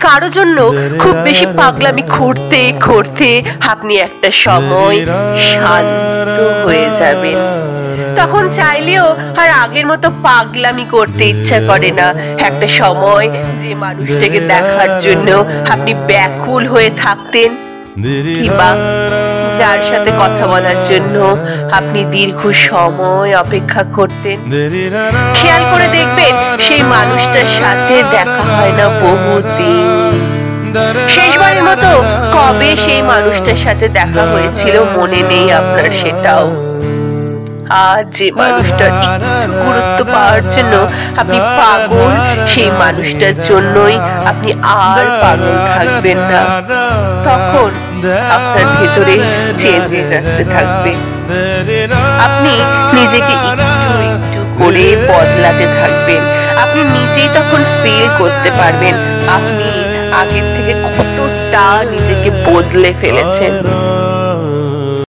কারো জন্য খুব বেশি পাগলামি করতে করতে আপনি একটা সময় শান্ত হয়ে যাবেন। তখন চাইলেও আর আগের মতো পাগলামি করতে ইচ্ছা করে না। একটা সময় যে মানুষটাকে দেখার জন্য আপনি ব্যাকুল হয়ে থাকতেন, কিংবা যার সাথে কথা বলার জন্য আপনি দীর্ঘ সময় অপেক্ষা করতেন, খেয়াল করে দেখবেন সেই মানুষটার সাথে দেখা হয় না বহুদিন। শেষবারের মতো কবে সেই মানুষটার সাথে দেখা হয়েছিল মনে নেই আপনার সেটাও। আজ যে মানুষটার একটু গুরুত্ব পাওয়ার জন্য আপনি পাগল, সেই মানুষটার জন্যই আপনি আর পাগল থাকবেন না। তখন আপনার ভেতরে চেঞ্জেস আসতে থাকবে, আপনি নিজেকে একটু একটু করে বদলাতে থাকবেন। আপনি নিজেই তখন ফিল করতে পারবেন আপনি আগের থেকে কতটা নিজেকে বদলে ফেলেছেন।